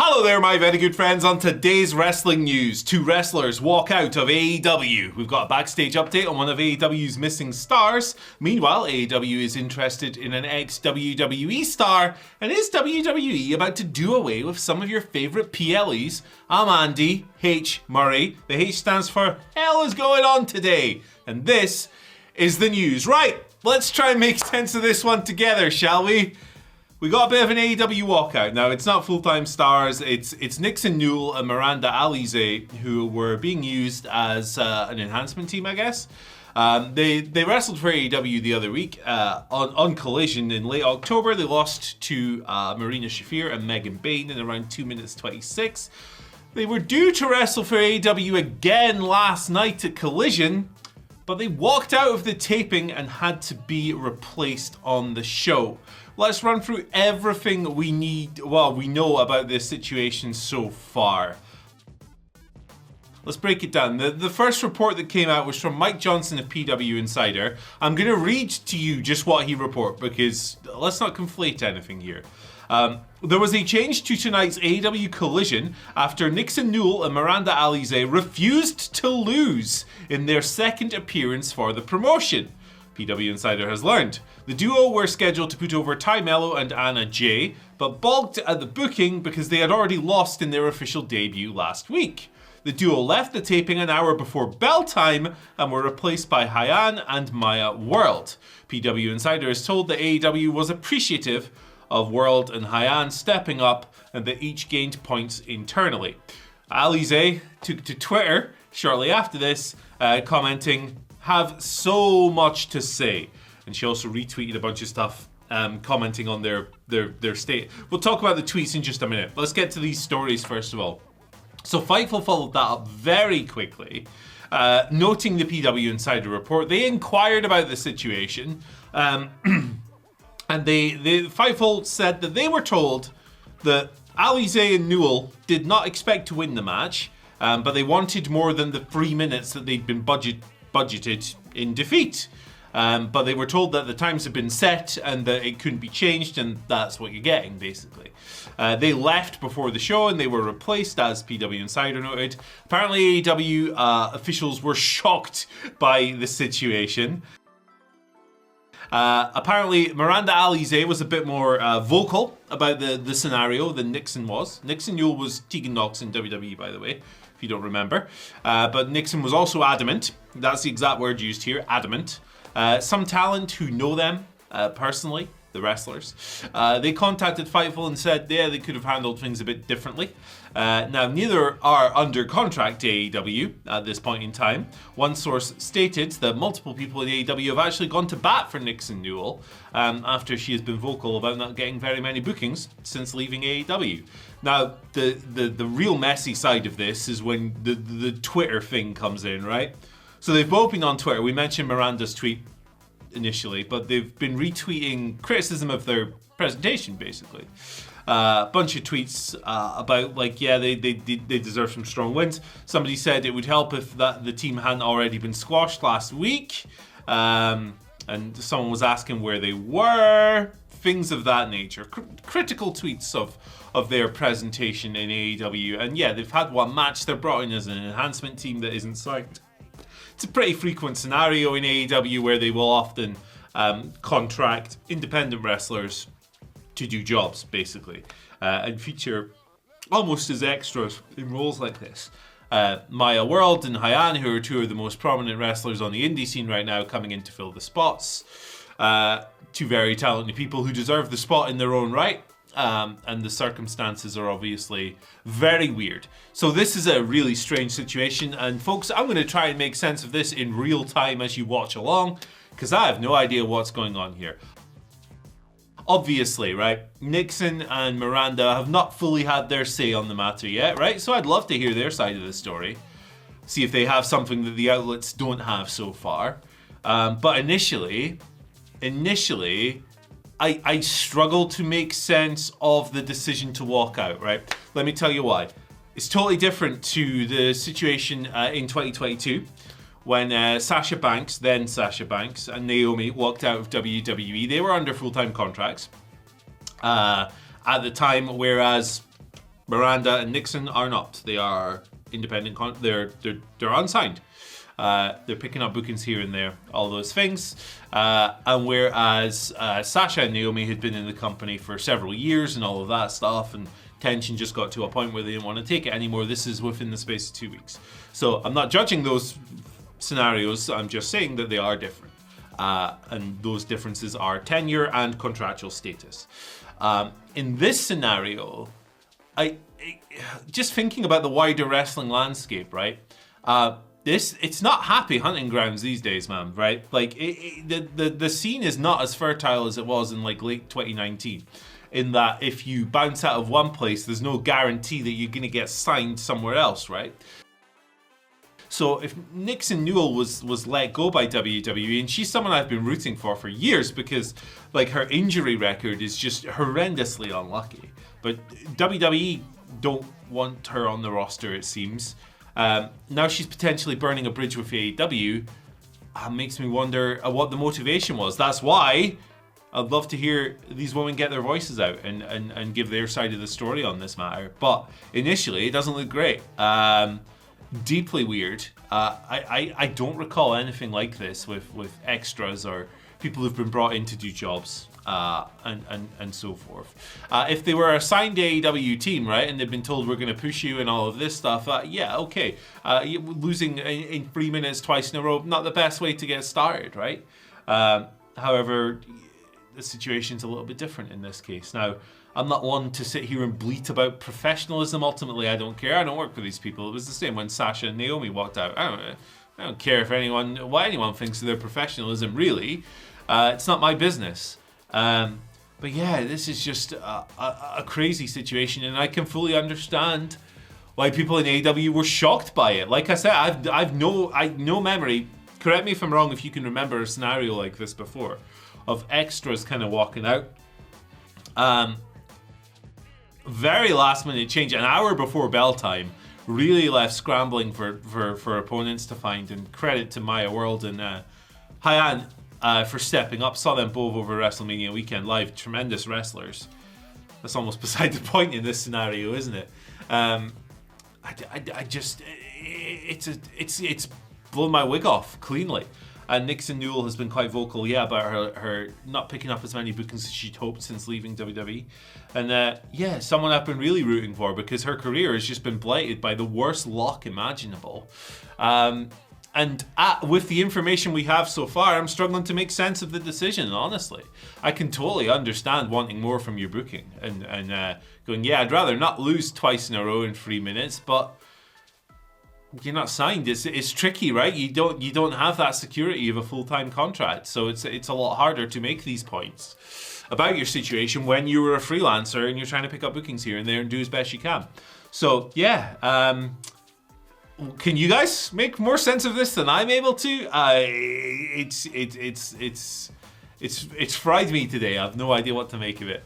Hello there, my very good friends. On today's wrestling news, two wrestlers walk out of AEW. We've got a backstage update on one of AEW's missing stars. Meanwhile, AEW is interested in an ex-WWE star. And is WWE about to do away with some of your favorite PLEs? I'm Andy H. Murray. The H stands for Hell is Going On Today. And this is the news. Right, let's try and make sense of this one together, shall we? We got a bit of an AEW walkout. Now, it's not full-time stars. It's Nixon Newell and Miranda Alize who were being used as an enhancement team, I guess. They wrestled for AEW the other week on Collision in late October. They lost to Marina Shafir and Megan Bayne in around 2 minutes 26. They were due to wrestle for AEW again last night at Collision, but they walked out of the taping and had to be replaced on the show. Let's run through everything we know about this situation so far. Let's break it down. The first report that came out was from Mike Johnson of PW Insider. I'm going to read to you just what he reported because let's not conflate anything here. There was a change to tonight's AEW Collision after Nixon Newell and Miranda Alize refused to lose in their second appearance for the promotion. PW Insider has learned. The duo were scheduled to put over Ty Mello and Anna Jay, but balked at the booking because they had already lost in their official debut last week. The duo left the taping an hour before bell time and were replaced by Hyan and Maya World. PW Insider is told that AEW was appreciative of World and Hyan stepping up and that each gained points internally. Alize took to Twitter shortly after this, commenting, "Have so much to say." And she also retweeted a bunch of stuff commenting on their state. We'll talk about the tweets in just a minute. Let's get to these stories first of all. So Fightful followed that up very quickly, noting the PW Insider report. They inquired about the situation, and Fightful said that they were told that Alize and Newell did not expect to win the match, but they wanted more than the 3 minutes that they'd been budgeted in defeat. But they were told that the times had been set and that it couldn't be changed, and that's what you're getting, basically. They left before the show and they were replaced, as PW Insider noted. Apparently, AEW officials were shocked by the situation. Apparently, Miranda Alize was a bit more vocal about the scenario than Nixon was. Nixon Newell was Tegan Knox in WWE, by the way, if you don't remember. But Nixon was also adamant. That's the exact word used here, adamant. Some talent who know them personally, the wrestlers, they contacted Fightful and said, yeah, they could have handled things a bit differently. Now, neither are under contract to AEW at this point in time. One source stated that multiple people at AEW have actually gone to bat for Nixon Newell after she has been vocal about not getting very many bookings since leaving AEW. Now, the real messy side of this is when the Twitter thing comes in, right? So they've both been on Twitter. We mentioned Miranda's tweet initially, but they've been retweeting criticism of their presentation, basically. A bunch of tweets about, like, yeah, they deserve some strong wins. Somebody said it would help if the team hadn't already been squashed last week. And someone was asking where they were. Things of that nature. Critical tweets of their presentation in AEW. And yeah, they've had one match. They're brought in as an enhancement team that isn't signed. It's a pretty frequent scenario in AEW where they will often contract independent wrestlers to do jobs, basically, and feature almost as extras in roles like this. Maya World and Hyan, who are two of the most prominent wrestlers on the indie scene right now, coming in to fill the spots. Two very talented people who deserve the spot in their own right. And the circumstances are obviously very weird. So this is a really strange situation, and folks, I'm going to try and make sense of this in real time as you watch along, because I have no idea what's going on here. Obviously, right, Nixon and Miranda have not fully had their say on the matter yet, right? So I'd love to hear their side of the story, see if they have something that the outlets don't have so far. But initially, I struggle to make sense of the decision to walk out, right? Let me tell you why. It's totally different to the situation in 2022 when Sasha Banks, and Naomi walked out of WWE. They were under full-time contracts at the time, whereas Miranda and Nixon are not. They are independent. They're unsigned. They're picking up bookings here and there, all those things. And whereas Sasha and Naomi had been in the company for several years and all of that stuff, and tension just got to a point where they didn't want to take it anymore. This is within the space of 2 weeks. So I'm not judging those scenarios. I'm just saying that they are different. And those differences are tenure and contractual status. In this scenario, I just thinking about the wider wrestling landscape, right? It's not happy hunting grounds these days, man, right? Like the scene is not as fertile as it was in like late 2019. In that if you bounce out of one place, there's no guarantee that you're going to get signed somewhere else, right? So if Nixon Newell was let go by WWE, and she's someone I've been rooting for years because like her injury record is just horrendously unlucky. But WWE don't want her on the roster, it seems. Now she's potentially burning a bridge with AEW. Makes me wonder what the motivation was. That's why I'd love to hear these women get their voices out and give their side of the story on this matter. But initially, it doesn't look great. Deeply weird. I don't recall anything like this with extras or people who've been brought in to do jobs and so forth. If they were a signed AEW team, right, and they've been told we're going to push you and all of this stuff, yeah, okay. Losing in 3 minutes twice in a row, not the best way to get started, right? However, the situation's a little bit different in this case. Now, I'm not one to sit here and bleat about professionalism. Ultimately, I don't care. I don't work for these people. It was the same when Sasha and Naomi walked out. I don't care if what anyone thinks of their professionalism, really. It's not my business. But yeah, this is just a crazy situation, and I can fully understand why people in AEW were shocked by it. Like I said, I've no memory. Correct me if I'm wrong if you can remember a scenario like this before, of extras kind of walking out. Very last minute change, an hour before bell time, really left scrambling for opponents to find. And credit to Maya World and Hyan for stepping up. Saw them both over WrestleMania weekend live. Tremendous wrestlers. That's almost beside the point in this scenario, isn't it? I just it's blown my wig off cleanly. And Nixon Newell has been quite vocal, about her not picking up as many bookings as she'd hoped since leaving WWE. And someone I've been really rooting for because her career has just been blighted by the worst luck imaginable. And with the information we have so far, I'm struggling to make sense of the decision, honestly. I can totally understand wanting more from your booking and going, I'd rather not lose twice in a row in 3 minutes, but you're not signed. It's tricky, right? You don't have that security of a full-time contract, so it's a lot harder to make these points about your situation when you were a freelancer and you're trying to pick up bookings here and there and do as best you can. So can you guys make more sense of this than I'm able to? It's fried me today. I have no idea what to make of it.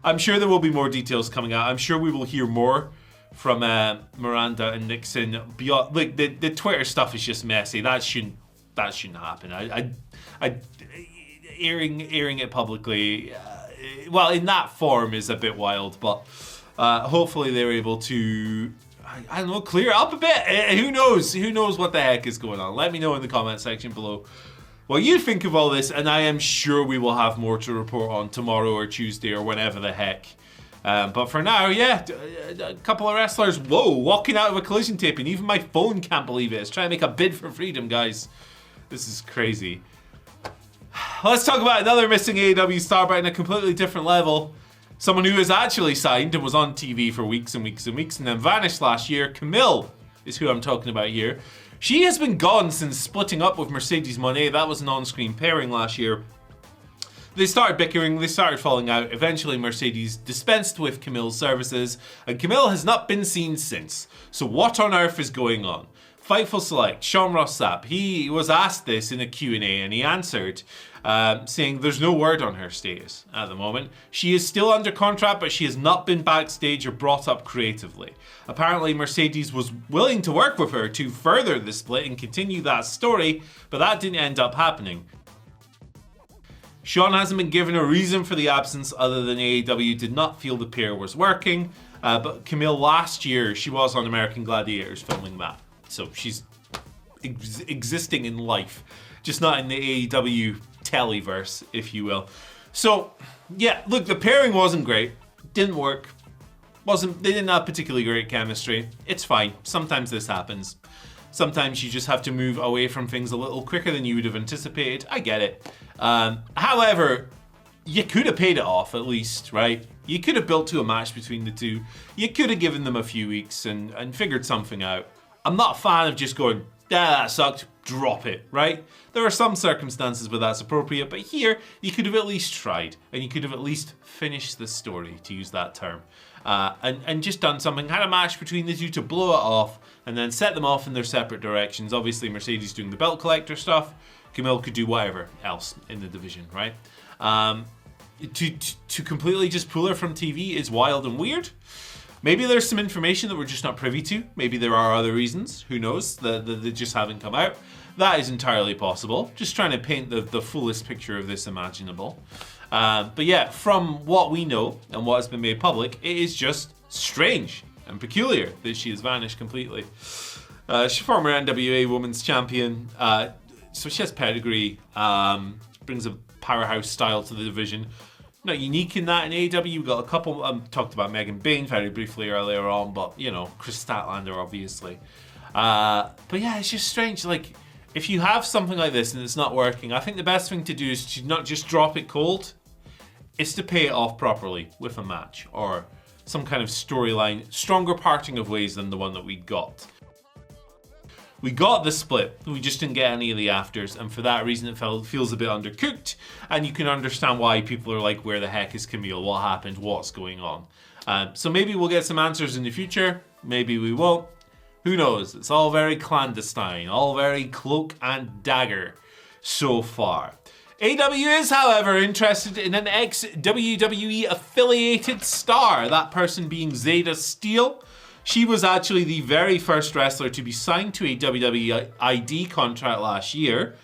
I'm sure there will be more details coming out. I'm sure we will hear more from Miranda and Nixon. Beyond, like the Twitter stuff is just messy. That shouldn't happen. I airing it publicly, in that form is a bit wild. But hopefully they're able to, I don't know, clear it up a bit. Who knows? Who knows what the heck is going on? Let me know in the comment section below what you think of all this, and I am sure we will have more to report on tomorrow or Tuesday or whenever the heck. But for now, a couple of wrestlers, walking out of a collision tape, and even my phone can't believe it. It's trying to make a bid for freedom, guys. This is crazy. Let's talk about another missing AEW star, but in a completely different level. Someone who is actually signed and was on TV for weeks and weeks and weeks and then vanished last year. Camille is who I'm talking about here. She has been gone since splitting up with Mercedes Moné. That was an on-screen pairing last year. They started bickering, they started falling out. Eventually, Mercedes dispensed with Camille's services, and Camille has not been seen since. So what on earth is going on? Fightful Select, Sean Ross Sapp, he was asked this in a Q&A, and he answered, saying there's no word on her status at the moment. She is still under contract, but she has not been backstage or brought up creatively. Apparently, Mercedes was willing to work with her to further the split and continue that story, but that didn't end up happening. Sean hasn't been given a reason for the absence other than AEW did not feel the pair was working. But Camille, last year, she was on American Gladiators filming that. So she's existing in life, just not in the AEW televerse, if you will. So, yeah, look, the pairing wasn't great. Didn't work. They didn't have particularly great chemistry. It's fine. Sometimes this happens. Sometimes you just have to move away from things a little quicker than you would have anticipated. I get it. However, you could have paid it off at least, right? You could have built to a match between the two. You could have given them a few weeks and figured something out. I'm not a fan of just going, that sucked, drop it, right? There are some circumstances where that's appropriate, but here you could have at least tried, and you could have at least finished the story, to use that term, and just done something, had a match between the two to blow it off, and then set them off in their separate directions. Obviously, Mercedes doing the belt collector stuff, Camille could do whatever else in the division, right? To completely just pull her from TV is wild and weird. Maybe there's some information that we're just not privy to. Maybe there are other reasons. Who knows? That just haven't come out. That is entirely possible. Just trying to paint the fullest picture of this imaginable. But yeah, from what we know and what has been made public, it is just strange and peculiar that she has vanished completely. She's former NWA Women's Champion. So she has pedigree. Brings a powerhouse style to the division. Not unique in that in AEW. We've got a couple. Talked about Megan Bain very briefly earlier on, but you know, Chris Statlander obviously. But yeah, it's just strange. Like, if you have something like this and it's not working, I think the best thing to do is to not just drop it cold. It's to pay it off properly with a match or some kind of storyline, stronger parting of ways than the one that we got. We got the split, we just didn't get any of the afters, and for that reason it feels a bit undercooked, and you can understand why people are like, where the heck is Camille? What happened? What's going on? So maybe we'll get some answers in the future, maybe we won't. Who knows? It's all very clandestine, all very cloak and dagger so far. AEW is, however, interested in an ex-WWE affiliated star, that person being Zeta Steele. She was actually the very first wrestler to be signed to a WWE ID contract last year.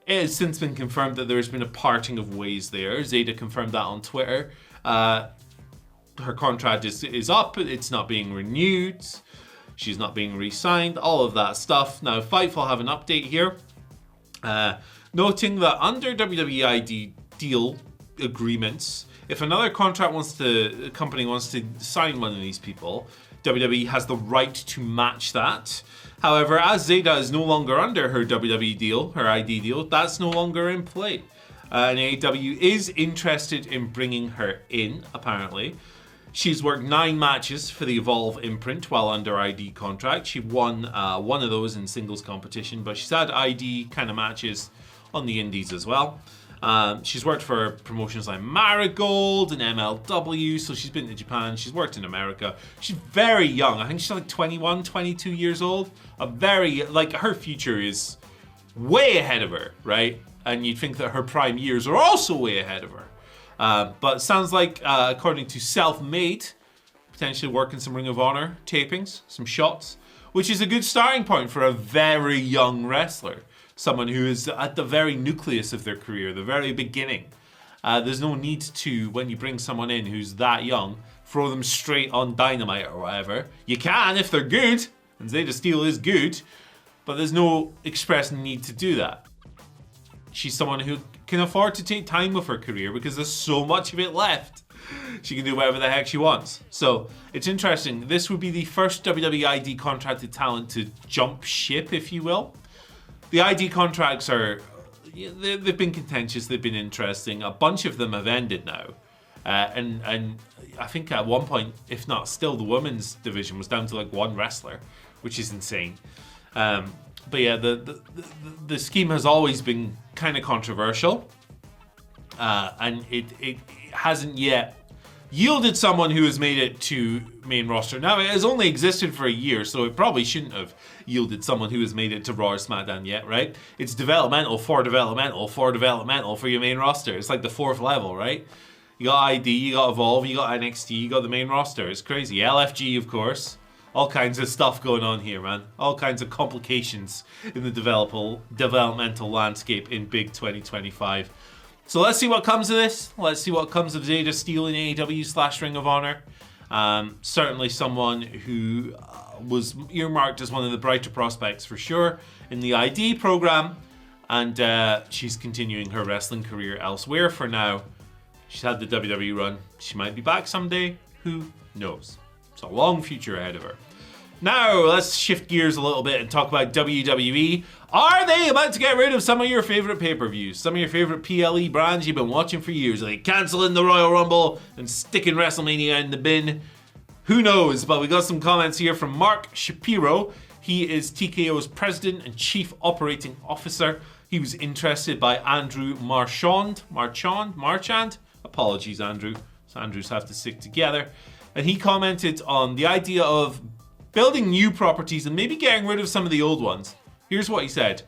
It has since been confirmed that there has been a parting of ways there. Zeta confirmed that on Twitter. Her contract is up. It's not being renewed. She's not being re-signed. All of that stuff. Now, Fightful have an update here. Noting that under WWE ID deal agreements, if another company wants to sign one of these people, WWE has the right to match that. However, as Zeta is no longer under her WWE deal, her ID deal, that's no longer in play. And AEW is interested in bringing her in, apparently. She's worked 9 matches for the Evolve imprint while under ID contract. She won one of those in singles competition, but she's had ID kind of matches on the indies as well. She's worked for promotions like Marigold and MLW, so she's been to Japan, she's worked in America. She's very young, I think she's like 21, 22 years old. Her future is way ahead of her, right? And you'd think that her prime years are also way ahead of her. But it sounds like, according to Self-Made, potentially working some Ring of Honor tapings, some shots, which is a good starting point for a very young wrestler. Someone who is at the very nucleus of their career, the very beginning. There's no need to, when you bring someone in who's that young, throw them straight on Dynamite or whatever. You can if they're good, and Zeta Steele is good, but there's no express need to do that. She's someone who can afford to take time with her career because there's so much of it left. She can do whatever the heck she wants. So it's interesting. This would be the first WWE ID contracted talent to jump ship, if you will. The ID contracts they've been contentious, they've been interesting. A bunch of them have ended now. And I think at one point, if not still, the women's division was down to like 1 wrestler, which is insane. But yeah, the scheme has always been kind of controversial. And it hasn't yet yielded someone who has made it to main roster. Now, it has only existed for a year, so it probably shouldn't have yielded someone who has made it to Raw or SmackDown yet, right? It's developmental for your main roster. It's like the 4th level, right? You got ID, you got Evolve, you got NXT, you got the main roster. It's crazy. LFG, of course. All kinds of stuff going on here, man. All kinds of complications in the developmental landscape in big 2025. So let's see what comes of this. Let's see what comes of Zeta stealing AEW / Ring of Honor. Certainly someone who was earmarked as one of the brighter prospects for sure in the ID program. And she's continuing her wrestling career elsewhere for now. She's had the WWE run. She might be back someday. Who knows? It's a long future ahead of her. Now, let's shift gears a little bit and talk about WWE. Are they about to get rid of some of your favorite pay-per-views? Some of your favorite PLE brands you've been watching for years? Are they canceling the Royal Rumble and sticking WrestleMania in the bin? Who knows? But we got some comments here from Mark Shapiro. He is TKO's president and chief operating officer. He was interested by Andrew Marchand. Apologies, Andrew. So Andrews have to stick together. And he commented on the idea of building new properties and maybe getting rid of some of the old ones. Here's what he said.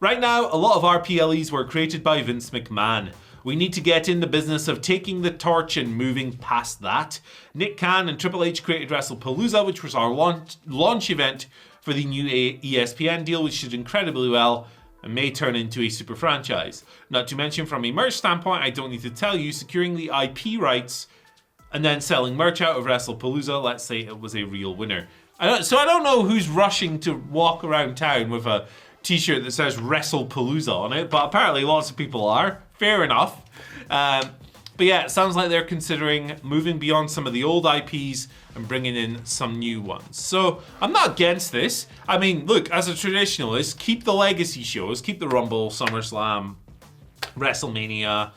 Right now, a lot of our PLEs were created by Vince McMahon. We need to get in the business of taking the torch and moving past that. Nick Khan and Triple H created WrestlePalooza, which was our launch event for the new ESPN deal, which did incredibly well and may turn into a super franchise. Not to mention, from a merch standpoint, I don't need to tell you, securing the IP rights and then selling merch out of WrestlePalooza, let's say it was a real winner. I don't know who's rushing to walk around town with a t-shirt that says WrestlePalooza on it, but apparently lots of people are. Fair enough. But yeah, it sounds like they're considering moving beyond some of the old IPs and bringing in some new ones. So I'm not against this. I mean, look, as a traditionalist, keep the legacy shows, keep the Rumble, SummerSlam, WrestleMania,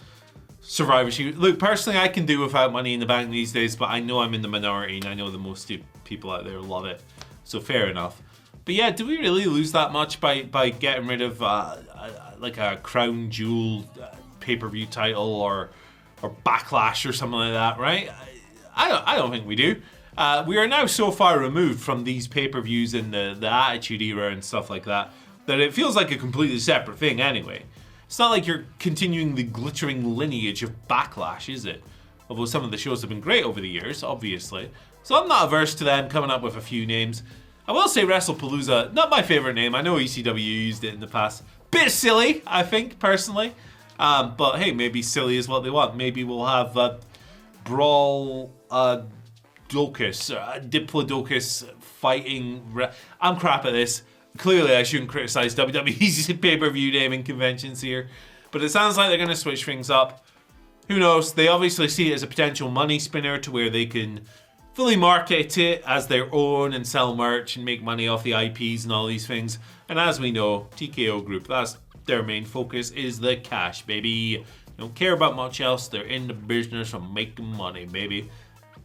Survivor Series. Look, personally, I can do without Money in the Bank these days, but I know I'm in the minority and I know that most people out there love it. So fair enough. But yeah, do we really lose that much by getting rid of like a crown jewel pay-per-view title or Backlash or something like that, right? I don't think we do. We are now so far removed from these pay-per-views in the Attitude Era and stuff like that it feels like a completely separate thing anyway. It's not like you're continuing the glittering lineage of Backlash, is it? Although some of the shows have been great over the years, obviously. So I'm not averse to them coming up with a few names. I will say WrestlePalooza, not my favorite name. I know ECW used it in the past. Bit silly, I think, personally. But hey, maybe silly is what they want. Maybe we'll have Brawl Diplodocus fighting. I'm crap at this. Clearly, I shouldn't criticize WWE's pay-per-view naming conventions here. But it sounds like they're going to switch things up. Who knows? They obviously see it as a potential money spinner to where they can fully market it as their own and sell merch and make money off the IPs and all these things. And as we know, TKO Group, that's their main focus, is the cash, baby. They don't care about much else. They're in the business of making money, baby.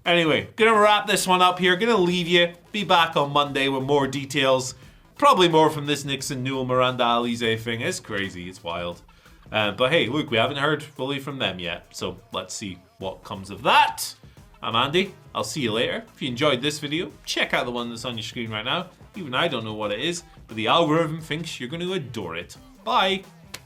Anyway, gonna wrap this one up here. Gonna leave you. Be back on Monday with more details. Probably more from this Nixon Newell Miranda Alize thing. It's crazy. It's wild. But hey, look, we haven't heard fully from them yet. So let's see what comes of that. I'm Andy. I'll see you later. If you enjoyed this video, check out the one that's on your screen right now. Even I don't know what it is, but the algorithm thinks you're going to adore it. Bye.